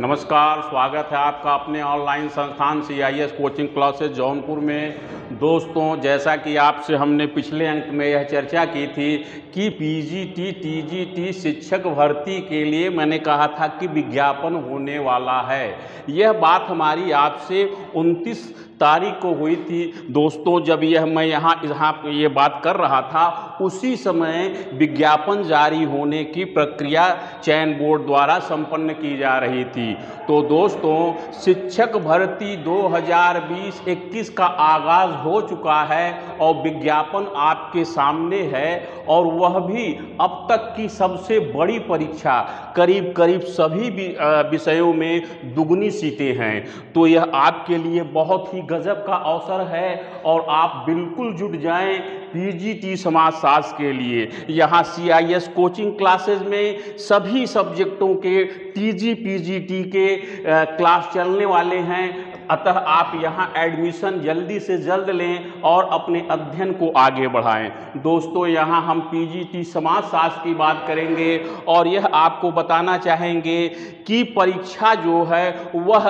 नमस्कार, स्वागत है आपका अपने ऑनलाइन संस्थान CIS कोचिंग क्लासेस जौनपुर में। दोस्तों, जैसा कि आपसे हमने पिछले अंक में यह चर्चा की थी कि PGT TGT शिक्षक भर्ती के लिए मैंने कहा था कि विज्ञापन होने वाला है। यह बात हमारी आपसे 29 तारीख को हुई थी। दोस्तों, जब मैं यहाँ ये बात कर रहा था, उसी समय विज्ञापन जारी होने की प्रक्रिया चयन बोर्ड द्वारा संपन्न की जा रही थी। तो दोस्तों, शिक्षक भर्ती 2020-21 का आगाज़ हो चुका है और विज्ञापन आपके सामने है, और वह भी अब तक की सबसे बड़ी परीक्षा। करीब करीब सभी विषयों में दुगनी सीटें हैं। तो यह आपके लिए बहुत ही गजब का अवसर है और आप बिल्कुल जुट जाएं PGT समाजशास्त्र के लिए। यहाँ CIS कोचिंग क्लासेस में सभी सब्जेक्टों के TG PGT के क्लास चलने वाले हैं। अतः आप यहाँ एडमिशन जल्दी से जल्द लें और अपने अध्ययन को आगे बढ़ाएं। दोस्तों, यहाँ हम PGT समाजशास्त्र की बात करेंगे और यह आपको बताना चाहेंगे कि परीक्षा जो है वह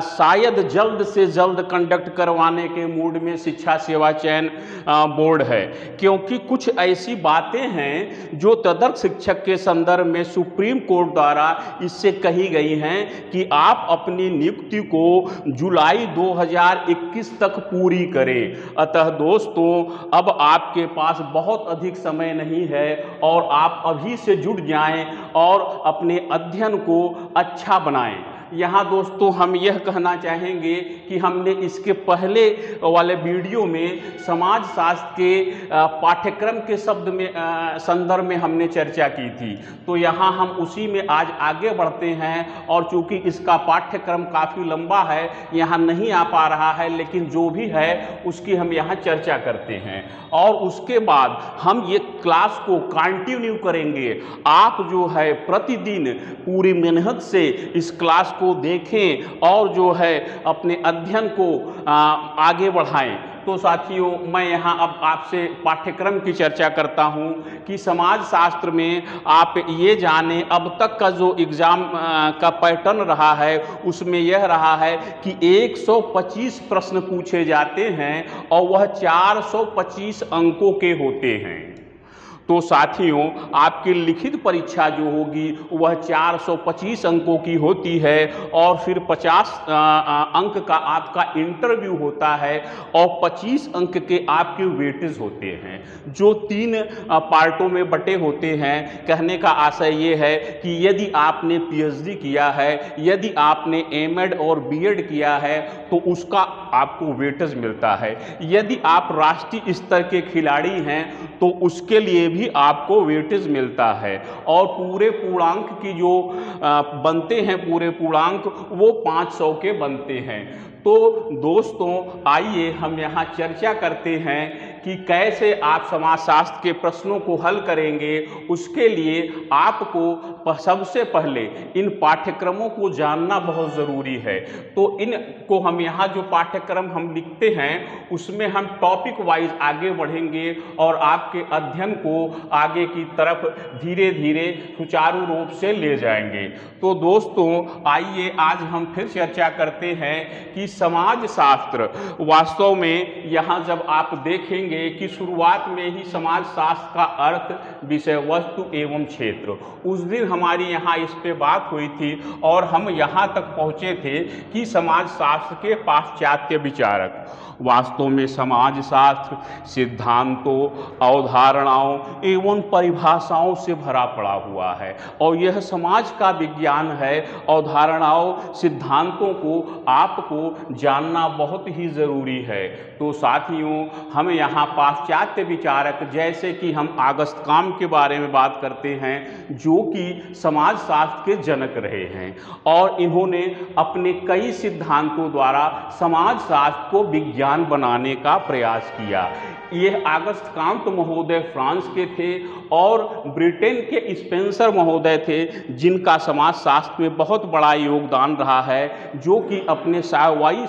शायद जल्द से जल्द कंडक्ट करवाने के मूड में शिक्षा सेवा चयन बोर्ड है, क्योंकि कुछ ऐसी बातें हैं जो तदर्थ शिक्षक के संदर्भ में सुप्रीम कोर्ट द्वारा इससे कही गई हैं कि आप अपनी नियुक्ति को जुलाई 2021 तक पूरी करें। अतः दोस्तों, अब आपके पास बहुत अधिक समय नहीं है और आप अभी से जुट जाएं और अपने अध्ययन को अच्छा बनाएं। यहाँ दोस्तों, हम यह कहना चाहेंगे कि हमने इसके पहले वाले वीडियो में समाजशास्त्र के पाठ्यक्रम के संदर्भ में हमने चर्चा की थी। तो यहाँ हम उसी में आज आगे बढ़ते हैं, और चूंकि इसका पाठ्यक्रम काफ़ी लंबा है, यहाँ नहीं आ पा रहा है, लेकिन जो भी है उसकी हम यहाँ चर्चा करते हैं और उसके बाद हम ये क्लास को कंटिन्यू करेंगे। आप जो है प्रतिदिन पूरी मेहनत से इस क्लास को देखें और जो है अपने अध्ययन को आगे बढ़ाएं। तो साथियों, मैं यहाँ अब आपसे पाठ्यक्रम की चर्चा करता हूँ कि समाजशास्त्र में आप ये जानें, अब तक का जो एग्ज़ाम का पैटर्न रहा है उसमें यह रहा है कि 125 प्रश्न पूछे जाते हैं और वह 425 अंकों के होते हैं। तो साथियों, आपकी लिखित परीक्षा जो होगी वह 425 अंकों की होती है और फिर 50 अंक का आपका इंटरव्यू होता है और 25 अंक के आपके वेटेज होते हैं, जो 3 पार्टों में बटे होते हैं। कहने का आशय ये है कि यदि आपने PhD किया है, यदि आपने M.Ed और B.Ed किया है तो उसका आपको वेटेज मिलता है। यदि आप राष्ट्रीय स्तर के खिलाड़ी हैं तो उसके लिए भी आपको वेटेज मिलता है, और पूरे पूर्णांक की जो बनते हैं पूरे पूर्णांक वो 500 के बनते हैं। तो दोस्तों, आइए हम यहाँ चर्चा करते हैं कि कैसे आप समाजशास्त्र के प्रश्नों को हल करेंगे। उसके लिए आपको सबसे पहले इन पाठ्यक्रमों को जानना बहुत ज़रूरी है। तो इनको हम यहाँ जो पाठ्यक्रम हम लिखते हैं उसमें हम टॉपिक वाइज आगे बढ़ेंगे और आपके अध्ययन को आगे की तरफ धीरे धीरे सुचारू रूप से ले जाएंगे। तो दोस्तों, आइए आज हम फिर चर्चा करते हैं कि समाजशास्त्र वास्तव में, यहाँ जब आप देखेंगे कि शुरुआत में ही समाजशास्त्र का अर्थ विषय वस्तु एवं क्षेत्र, उस दिन हमारी यहाँ इस पे बात हुई थी और हम यहाँ तक पहुँचे थे कि समाजशास्त्र के पाश्चात्य विचारक। वास्तव में समाजशास्त्र सिद्धांतों, अवधारणाओं एवं परिभाषाओं से भरा पड़ा हुआ है और यह समाज का विज्ञान है। अवधारणाओं, सिद्धांतों को आपको जानना बहुत ही ज़रूरी है। तो साथियों, हम यहाँ पाश्चात्य विचारक जैसे कि हम ऑगस्ट कॉम के बारे में बात करते हैं, जो कि समाजशास्त्र के जनक रहे हैं और इन्होंने अपने कई सिद्धांतों द्वारा समाजशास्त्र को विज्ञान बनाने का प्रयास किया। ये ऑगस्ट कॉम्ट महोदय फ्रांस के थे और ब्रिटेन के स्पेंसर महोदय थे, जिनका समाजशास्त्र में बहुत बड़ा योगदान रहा है, जो कि अपने सावयवी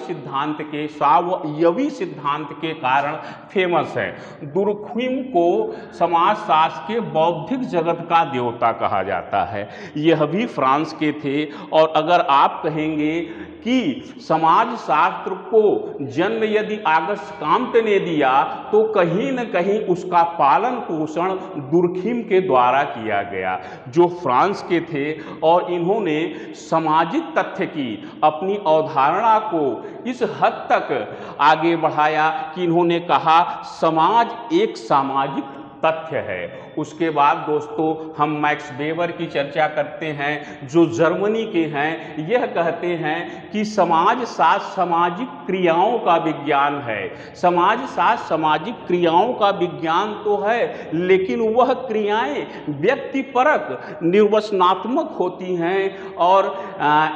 सिद्धांत के कारण फेमस है। दुर्खिम को समाजशास्त्र के बौद्धिक जगत का देवता कहा जाता है, यह भी फ्रांस के थे। और अगर आप कहेंगे कि समाज शास्त्र को जन्म यदि ऑगस्ट काम्टे ने दिया तो कहीं न कहीं उसका पालन पोषण दुर्खिम के द्वारा किया गया, जो फ्रांस के थे। और इन्होंने सामाजिक तथ्य की अपनी अवधारणा को इस हद तक आगे बढ़ाया कि इन्होंने कहा समाज एक सामाजिक तथ्य है। उसके बाद दोस्तों हम मैक्स वेबर की चर्चा करते हैं, जो जर्मनी के हैं। यह कहते हैं कि समाजशास्त्र सामाजिक क्रियाओं का विज्ञान है। समाजशास्त्र सामाजिक क्रियाओं का विज्ञान तो है, लेकिन वह क्रियाएं व्यक्तिपरक निर्वचनात्मक होती हैं। और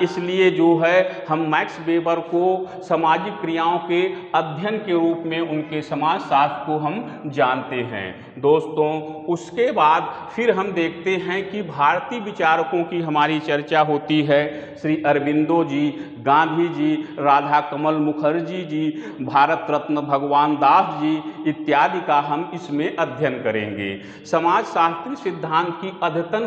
इसलिए जो है हम मैक्स वेबर को सामाजिक क्रियाओं के अध्ययन के रूप में उनके समाजशास्त्र को हम जानते हैं। दोस्तों उसके बाद फिर हम देखते हैं कि भारतीय विचारकों की हमारी चर्चा होती है। श्री अरबिंदो जी, गांधी जी, राधा कमल मुखर्जी जी, भारत रत्न भगवान दास जी इत्यादि का हम इसमें अध्ययन करेंगे। समाजशास्त्री सिद्धांत की अद्यतन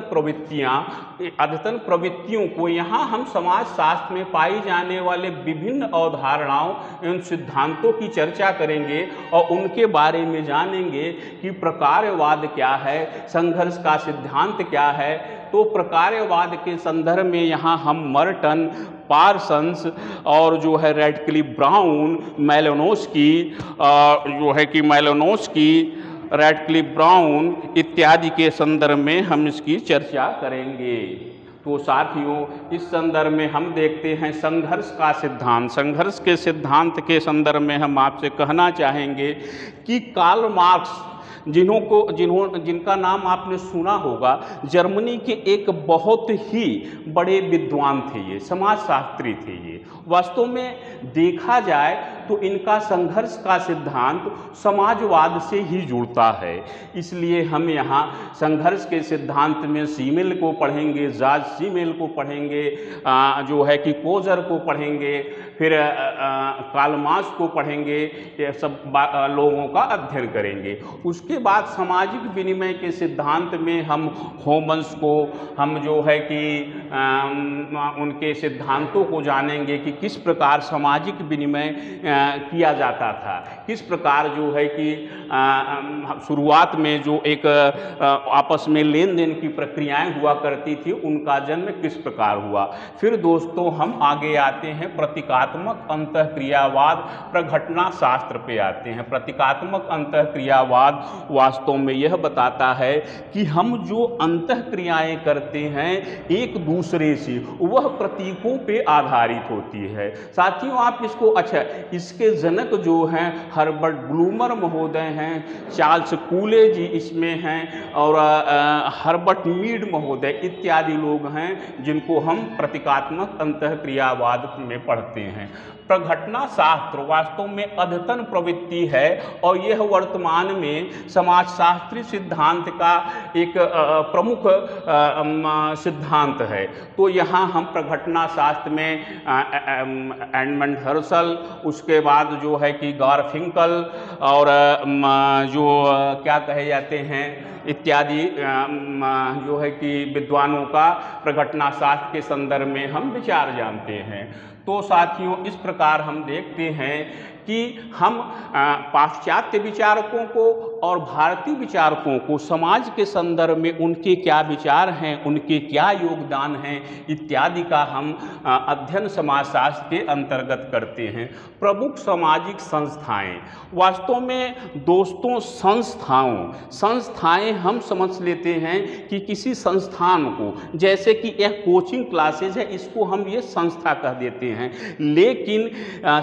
प्रवृत्तियों को यहाँ हम समाजशास्त्र में पाई जाने वाले विभिन्न अवधारणाओं एवं सिद्धांतों की चर्चा करेंगे और उनके बारे में जानेंगे कि प्रकारवाद क्या है, संघर्ष का सिद्धांत क्या है। तो प्रकारवाद के संदर्भ में यहाँ हम मर्टन, पार्सन्स और जो है Radcliffe brown, Malinowski, Radcliffe brown इत्यादि के संदर्भ में हम इसकी चर्चा करेंगे। तो साथियों इस संदर्भ में हम देखते हैं संघर्ष का सिद्धांत। संघर्ष के सिद्धांत के संदर्भ में हम आपसे कहना चाहेंगे कि कार्ल मार्क्स, जिनका नाम आपने सुना होगा, जर्मनी के एक बहुत ही बड़े विद्वान थे, ये समाजशास्त्री थे। ये वास्तव में देखा जाए तो इनका संघर्ष का सिद्धांत समाजवाद से ही जुड़ता है। इसलिए हम यहाँ संघर्ष के सिद्धांत में सीमेल को पढ़ेंगे, जॉर्ज सीमेल को पढ़ेंगे, जो है कि कोजर को पढ़ेंगे, फिर कार्ल मार्क्स को पढ़ेंगे। ये सब लोगों का अध्ययन करेंगे। उसके बाद सामाजिक विनिमय के सिद्धांत में हम होमस को, हम जो है कि उनके सिद्धांतों को जानेंगे कि किस प्रकार सामाजिक विनिमय किया जाता था, किस प्रकार जो है कि शुरुआत में जो एक आपस में लेन देन की प्रक्रियाएं हुआ करती थी, उनका जन्म किस प्रकार हुआ। फिर दोस्तों हम आगे आते हैं प्रतीकात्मक अंतःक्रियावाद, प्रघटना शास्त्र पे आते हैं। प्रतीकात्मक अंतःक्रियावाद वास्तव में यह बताता है कि हम जो अंतःक्रियाएं करते हैं एक दूसरे से, वह प्रतीकों पे आधारित होती है। साथियों आप इसको, अच्छा, इसके जनक जो हैं हर्बर्ट ब्लूमर महोदय हैं, चार्ल्स कूले जी इसमें हैं, और हर्बर्ट मीड महोदय इत्यादि लोग हैं जिनको हम प्रतीकात्मक अंतःक्रियावाद में पढ़ते हैं। प्रघटना शास्त्र वास्तव में अद्यतन प्रवृत्ति है और यह वर्तमान में समाजशास्त्री सिद्धांत का एक प्रमुख सिद्धांत है। तो यहाँ हम प्रघटना शास्त्र में एडमंड हर्सल, उसके बाद जो है कि गारफिंकल और जो क्या कहे जाते हैं इत्यादि जो है कि विद्वानों का प्रघटना शास्त्र के संदर्भ में हम विचार जानते हैं। तो साथियों इस प्रकार हम देखते हैं कि हम पाश्चात्य विचारकों को और भारतीय विचारकों को समाज के संदर्भ में उनके क्या विचार हैं, उनके क्या योगदान हैं इत्यादि का हम अध्ययन समाजशास्त्र के अंतर्गत करते हैं। प्रमुख सामाजिक संस्थाएं, वास्तव में दोस्तों संस्थाएं हम समझ लेते हैं कि किसी संस्थान को, जैसे कि यह कोचिंग क्लासेज है, इसको हम ये संस्था कह देते हैं, लेकिन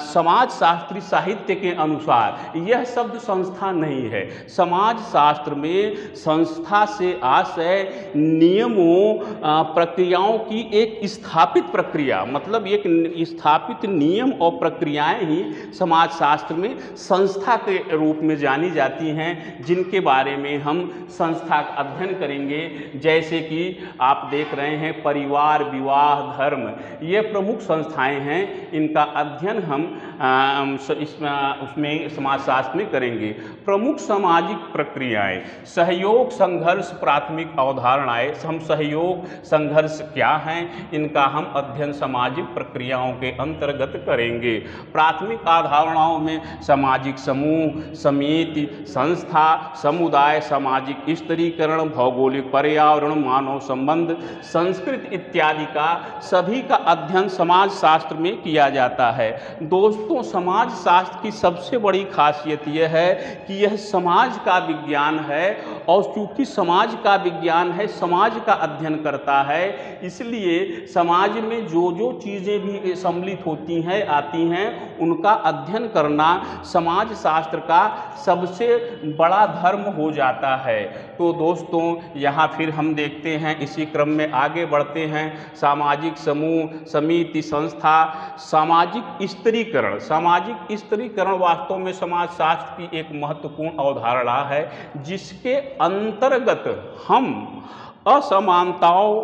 समाजशास्त्री साहित्य के अनुसार यह शब्द संस्था नहीं है। समाज शास्त्र में संस्था से आशय नियमों प्रक्रियाओं की एक स्थापित प्रक्रिया, मतलब एक स्थापित नियम और प्रक्रियाएं ही समाज शास्त्र में संस्था के रूप में जानी जाती हैं, जिनके बारे में हम संस्था का अध्ययन करेंगे। जैसे कि आप देख रहे हैं परिवार, विवाह, धर्म, ये प्रमुख संस्थाएं हैं। इनका अध्ययन हम उसमें समाजशास्त्र में करेंगे। प्रमुख सामाजिक प्रक्रियाएं, सहयोग, संघर्ष, प्राथमिक अवधारणाएं। हम सहयोग संघर्ष क्या हैं, इनका हम अध्ययन सामाजिक प्रक्रियाओं के अंतर्गत करेंगे। प्राथमिक अवधारणाओं में सामाजिक समूह, समिति, संस्था, समुदाय, सामाजिक स्तरीकरण, भौगोलिक पर्यावरण, मानव संबंध, संस्कृति इत्यादि का सभी का अध्ययन समाज शास्त्र में किया जाता है। दोस्तों, समाज शास्त्र की सबसे बड़ी खासियत यह है कि यह समाज का विज्ञान है, और चूंकि समाज का विज्ञान है, समाज का अध्ययन करता है, इसलिए समाज में जो जो चीज़ें भी सम्मिलित होती हैं, आती हैं, उनका अध्ययन करना समाज शास्त्र का सबसे बड़ा धर्म हो जाता है। तो दोस्तों, यहाँ फिर हम देखते हैं, इसी क्रम में आगे बढ़ते हैं। सामाजिक समूह, समिति, संस्था, सामाजिक स्तरीकरण। सामाजिक स्तरीकरण वास्तव में समाजशास्त्र की एक महत्वपूर्ण अवधारणा है, जिसके अंतर्गत हम असमानताओं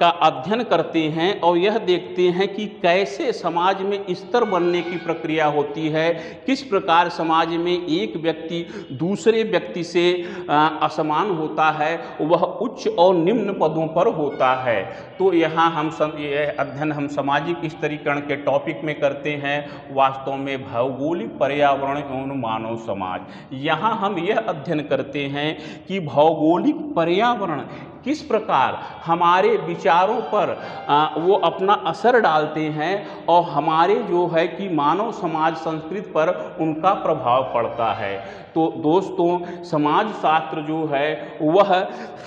का अध्ययन करते हैं और यह देखते हैं कि कैसे समाज में स्तर बनने की प्रक्रिया होती है, किस प्रकार समाज में एक व्यक्ति दूसरे व्यक्ति से असमान होता है, वह उच्च और निम्न पदों पर होता है। तो यहाँ यह अध्ययन हम सामाजिक स्तरीकरण के टॉपिक में करते हैं, वास्तव में भौगोलिक पर्यावरण एवं मानव समाज। यहाँ हम यह अध्ययन करते हैं कि भौगोलिक पर्यावरण किस प्रकार हमारे विचारों पर वो अपना असर डालते हैं, और हमारे जो है कि मानव समाज संस्कृति पर उनका प्रभाव पड़ता है। तो दोस्तों, समाज शास्त्र जो है वह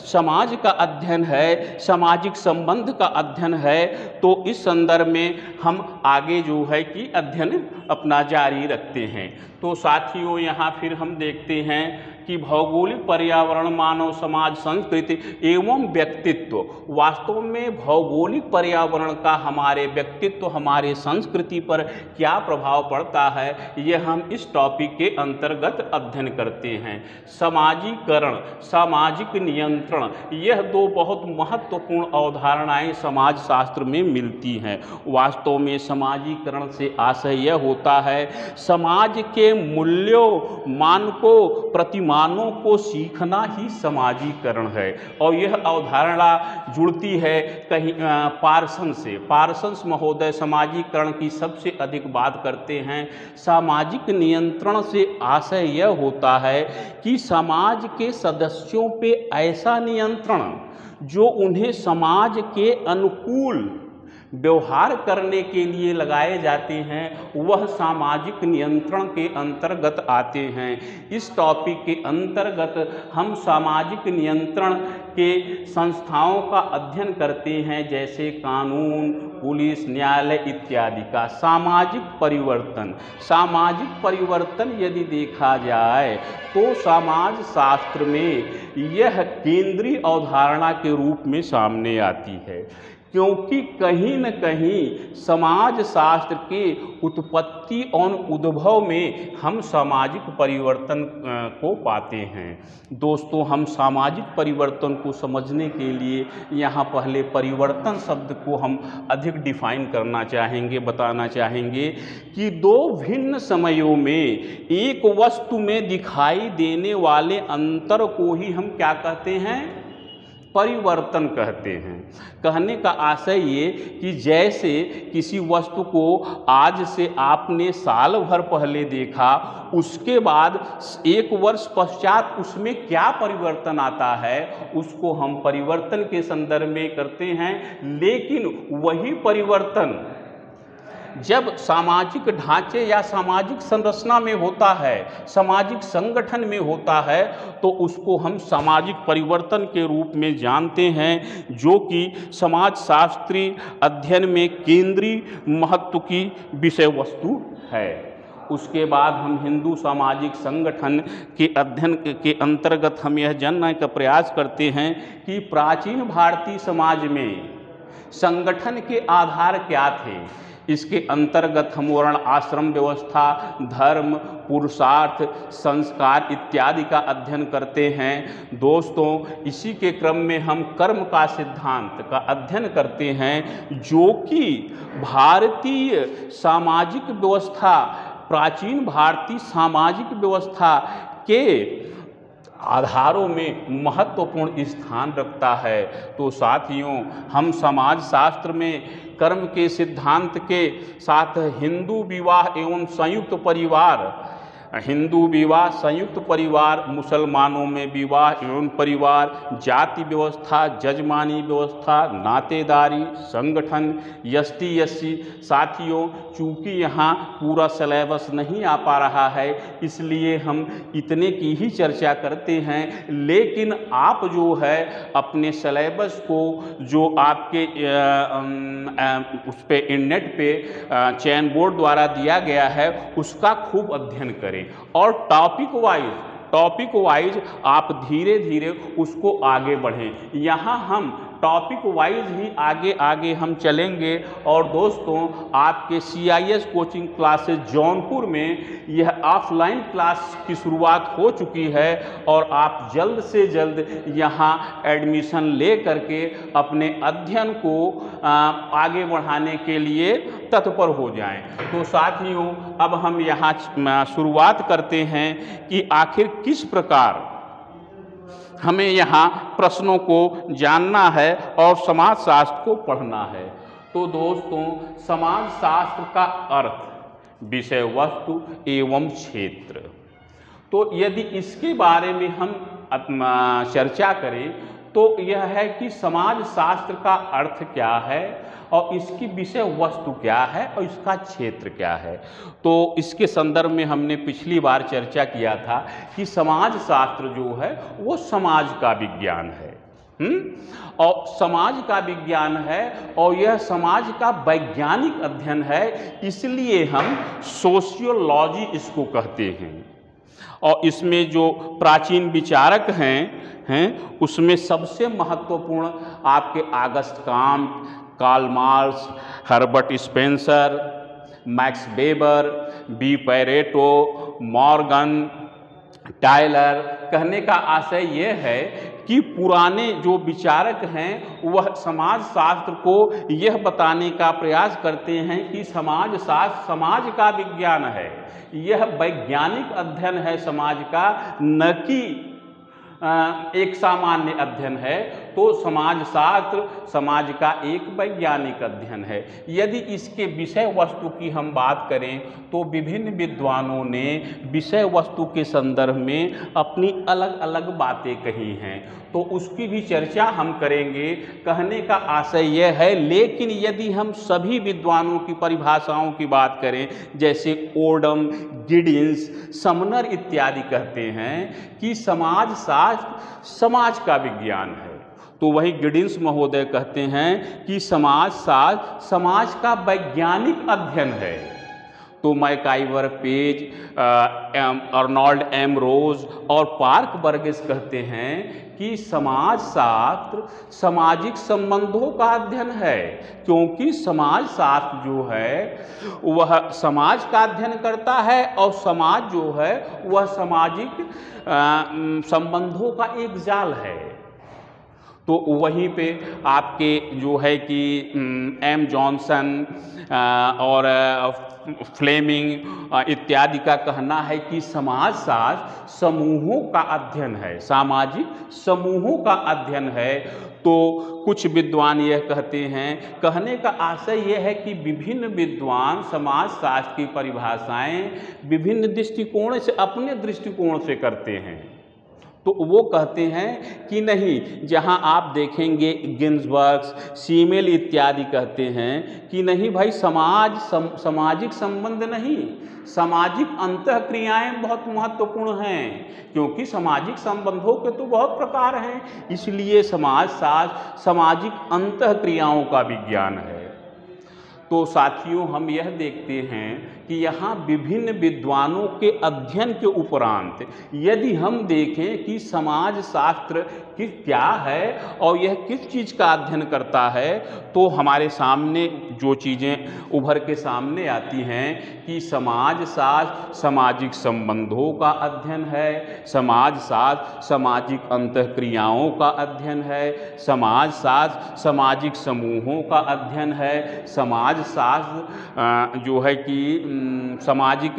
समाज का अध्ययन है, सामाजिक संबंध का अध्ययन है। तो इस संदर्भ में हम आगे जो है कि अध्ययन अपना जारी रखते हैं। तो साथियों, यहाँ फिर हम देखते हैं कि भौगोलिक पर्यावरण, मानव समाज, संस्कृति एवं व्यक्तित्व। वास्तव में भौगोलिक पर्यावरण का हमारे व्यक्तित्व, हमारे संस्कृति पर क्या प्रभाव पड़ता है, यह हम इस टॉपिक के अंतर्गत अध्ययन करते हैं। सामाजिकरण, सामाजिक नियंत्रण, यह दो बहुत महत्वपूर्ण अवधारणाएं समाज शास्त्र में मिलती हैं। वास्तव में सामाजिकरण से आशय यह होता है समाज के मूल्यों, मानकों, प्रतिमानों को सीखना ही सामाजिकरण है। और यह अवधारणा जुड़ती है कहीं पार्सन से। पार्सन्स महोदय सामाजिकरण की सबसे अधिक बात करते हैं। सामाजिक नियंत्रण से आशय यह होता है कि समाज के सदस्यों पे ऐसा नियंत्रण जो उन्हें समाज के अनुकूल व्यवहार करने के लिए लगाए जाते हैं, वह सामाजिक नियंत्रण के अंतर्गत आते हैं। इस टॉपिक के अंतर्गत हम सामाजिक नियंत्रण के संस्थाओं का अध्ययन करते हैं, जैसे कानून, पुलिस, न्यायालय इत्यादि का। सामाजिक परिवर्तन, सामाजिक परिवर्तन यदि देखा जाए तो समाज शास्त्र में यह केंद्रीय अवधारणा के रूप में सामने आती है, क्योंकि कहीं न कहीं समाज शास्त्र के उत्पत्ति और उद्भव में हम सामाजिक परिवर्तन को पाते हैं। दोस्तों, हम सामाजिक परिवर्तन को समझने के लिए यहाँ पहले परिवर्तन शब्द को हम अधिक डिफाइन करना चाहेंगे, बताना चाहेंगे कि दो भिन्न समयों में एक वस्तु में दिखाई देने वाले अंतर को ही हम क्या कहते हैं, परिवर्तन कहते हैं। कहने का आशय ये कि जैसे किसी वस्तु को आज से आपने साल भर पहले देखा, उसके बाद एक वर्ष पश्चात उसमें क्या परिवर्तन आता है, उसको हम परिवर्तन के संदर्भ में करते हैं। लेकिन वही परिवर्तन जब सामाजिक ढांचे या सामाजिक संरचना में होता है, सामाजिक संगठन में होता है, तो उसको हम सामाजिक परिवर्तन के रूप में जानते हैं, जो कि समाजशास्त्री अध्ययन में केंद्रीय महत्व की विषय वस्तु है। उसके बाद हम हिंदू सामाजिक संगठन के अध्ययन के अंतर्गत हम यह जानने का प्रयास करते हैं कि प्राचीन भारतीय समाज में संगठन के आधार क्या थे। इसके अंतर्गत हम वर्ण आश्रम व्यवस्था, धर्म, पुरुषार्थ, संस्कार इत्यादि का अध्ययन करते हैं। दोस्तों, इसी के क्रम में हम कर्म का सिद्धांत का अध्ययन करते हैं, जो कि भारतीय सामाजिक व्यवस्था प्राचीन भारतीय सामाजिक व्यवस्था के आधारों में महत्वपूर्ण स्थान रखता है। तो साथियों, हम समाज शास्त्र में कर्म के सिद्धांत के साथ हिंदू विवाह एवं संयुक्त परिवार, हिंदू विवाह संयुक्त परिवार, मुसलमानों में विवाह एवं परिवार, जाति व्यवस्था, जजमानी व्यवस्था, नातेदारी, संगठन, ST/SC। साथियों, चूँकि यहाँ पूरा सिलेबस नहीं आ पा रहा है इसलिए हम इतने की ही चर्चा करते हैं, लेकिन आप जो है अपने सिलेबस को जो आपके उस पे इंटरनेट पे चयन बोर्ड द्वारा दिया गया है उसका खूब अध्ययन करें और टॉपिक वाइज आप धीरे धीरे उसको आगे बढ़ें। यहाँ हम टॉपिक वाइज ही आगे हम चलेंगे। और दोस्तों, आपके CIS कोचिंग क्लासेस जौनपुर में यह ऑफलाइन क्लास की शुरुआत हो चुकी है और आप जल्द से जल्द यहाँ एडमिशन ले करके अपने अध्ययन को आगे बढ़ाने के लिए तत्पर हो जाएं। तो साथियों, अब हम यहाँ शुरुआत करते हैं कि आखिर किस प्रकार हमें यहाँ प्रश्नों को जानना है और समाजशास्त्र को पढ़ना है। तो दोस्तों, समाजशास्त्र का अर्थ विषय वस्तु एवं क्षेत्र। तो यदि इसके बारे में हम चर्चा करें तो यह है कि समाजशास्त्र का अर्थ क्या है और इसकी विषय वस्तु क्या है और इसका क्षेत्र क्या है। तो इसके संदर्भ में हमने पिछली बार चर्चा किया था कि समाजशास्त्र जो है वो समाज का विज्ञान है, और समाज का विज्ञान है और यह समाज का वैज्ञानिक अध्ययन है, इसलिए हम सोशियोलॉजी इसको कहते हैं। और इसमें जो प्राचीन विचारक हैं उसमें सबसे महत्वपूर्ण आपके August Comte, Karl Marx, Herbert Spencer, Max Weber, B Pareto, Morgan, Tylor. कहने का आशय यह है कि पुराने जो विचारक हैं वह समाजशास्त्र को यह बताने का प्रयास करते हैं कि समाजशास्त्र समाज का विज्ञान है, यह वैज्ञानिक अध्ययन है समाज का, न कि एक सामान्य अध्ययन है। तो समाजशास्त्र समाज का एक वैज्ञानिक अध्ययन है। यदि इसके विषय वस्तु की हम बात करें तो विभिन्न विद्वानों ने विषय वस्तु के संदर्भ में अपनी अलग अलग बातें कही हैं, तो उसकी भी चर्चा हम करेंगे। कहने का आशय यह है, लेकिन यदि हम सभी विद्वानों की परिभाषाओं की बात करें, जैसे ओडम, गिडिंस, समनर इत्यादि कहते हैं कि समाजशास्त्र समाज का विज्ञान है, तो वही गिडिंस महोदय कहते हैं कि समाजशास्त्र समाज का वैज्ञानिक अध्ययन है। तो MacIver page, Arnold M rows और पार्क बर्गेस कहते हैं कि समाजशास्त्र सामाजिक संबंधों का अध्ययन है, क्योंकि समाजशास्त्र जो है वह समाज का अध्ययन करता है और समाज जो है वह सामाजिक संबंधों का एक जाल है। तो वहीं पे आपके जो है कि एम जॉनसन और फ्लेमिंग इत्यादि का कहना है कि समाजशास्त्र समूहों का अध्ययन है, सामाजिक समूहों का अध्ययन है। तो कुछ विद्वान यह कहते हैं, कहने का आशय यह है कि विभिन्न विद्वान समाजशास्त्र की परिभाषाएं विभिन्न दृष्टिकोण से, अपने दृष्टिकोण से करते हैं। तो वो कहते हैं कि नहीं, जहां आप देखेंगे गिन्सबर्ग, सीमेल इत्यादि कहते हैं कि नहीं भाई, सामाजिक संबंध नहीं, सामाजिक अंतःक्रियाएं बहुत महत्वपूर्ण हैं, क्योंकि सामाजिक संबंधों के तो बहुत प्रकार हैं, इसलिए समाजशास्त्र सामाजिक अंतःक्रियाओं का विज्ञान है। तो साथियों, हम यह देखते हैं कि यहाँ विभिन्न विद्वानों के अध्ययन के उपरांत यदि हम देखें कि समाजशास्त्र क्या है और यह किस चीज़ का अध्ययन करता है, तो हमारे सामने जो चीज़ें उभर के सामने आती हैं कि समाजशास्त्र सामाजिक संबंधों का अध्ययन है, समाजशास्त्र सामाजिक अंतःक्रियाओं का अध्ययन है, समाजशास्त्र सामाजिक समूहों का अध्ययन है, समाजशास्त्र जो है कि सामाजिक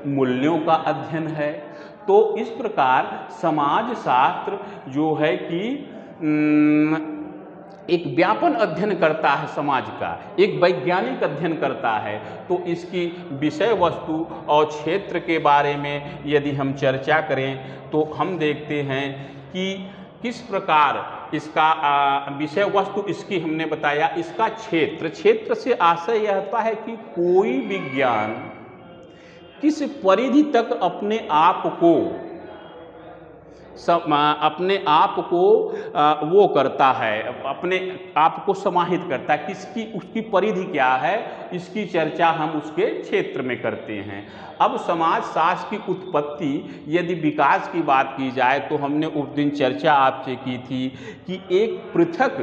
मूल्यों का अध्ययन है। तो इस प्रकार समाजशास्त्र जो है कि एक व्यापन अध्ययन करता है समाज का, एक वैज्ञानिक अध्ययन करता है। तो इसकी विषय वस्तु और क्षेत्र के बारे में यदि हम चर्चा करें तो हम देखते हैं कि किस प्रकार इसका विषय वस्तु इसकी हमने बताया, इसका क्षेत्र से आशय यह होता है कि कोई विज्ञान किस परिधि तक अपने आप को वो करता है, अपने आप को समाहित करता है, उसकी परिधि क्या है, इसकी चर्चा हम उसके क्षेत्र में करते हैं। अब समाजशास्त्र की उत्पत्ति यदि विकास की बात की जाए तो हमने उस दिन चर्चा आपसे की थी कि एक पृथक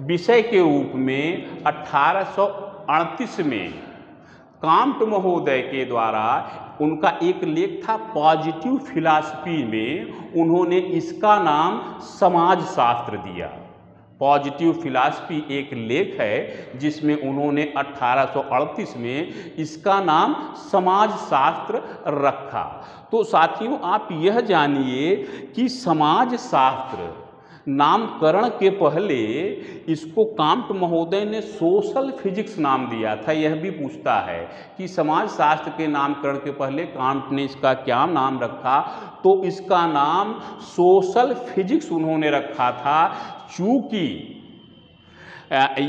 विषय के रूप में 1838 में कांट महोदय के द्वारा उनका एक लेख था पॉजिटिव फिलॉसफी में, उन्होंने इसका नाम समाजशास्त्र दिया। पॉजिटिव फिलॉसफी एक लेख है जिसमें उन्होंने 1838 में इसका नाम समाजशास्त्र रखा। तो साथियों आप यह जानिए कि समाजशास्त्र नामकरण के पहले इसको कांट महोदय ने सोशल फिजिक्स नाम दिया था। यह भी पूछता है कि समाजशास्त्र के नामकरण के पहले कांट ने इसका क्या नाम रखा, तो इसका नाम सोशल फिजिक्स उन्होंने रखा था। चूँकि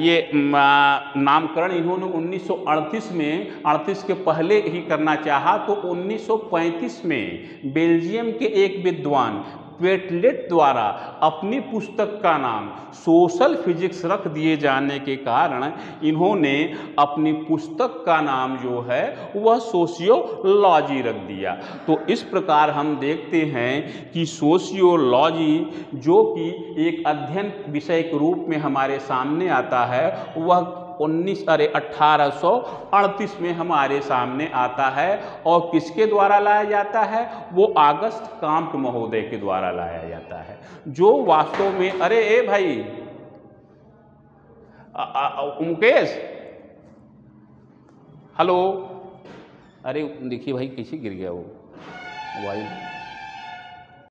ये नामकरण इन्होंने 1938 में 38 के पहले ही करना चाहा, तो 1935 में बेल्जियम के एक विद्वान क्वेटलेट द्वारा अपनी पुस्तक का नाम सोशल फिजिक्स रख दिए जाने के कारण इन्होंने अपनी पुस्तक का नाम जो है वह सोशियोलॉजी रख दिया। तो इस प्रकार हम देखते हैं कि सोशियोलॉजी जो कि एक अध्ययन विषय के रूप में हमारे सामने आता है वह 1838 में हमारे सामने आता है और किसके द्वारा लाया जाता है, वो अगस्त कांट महोदय के द्वारा लाया जाता है, जो वास्तव में अरे ए भाई मुकेश, हेलो, अरे देखिए भाई कैसे गिर गया वो मोबाइल।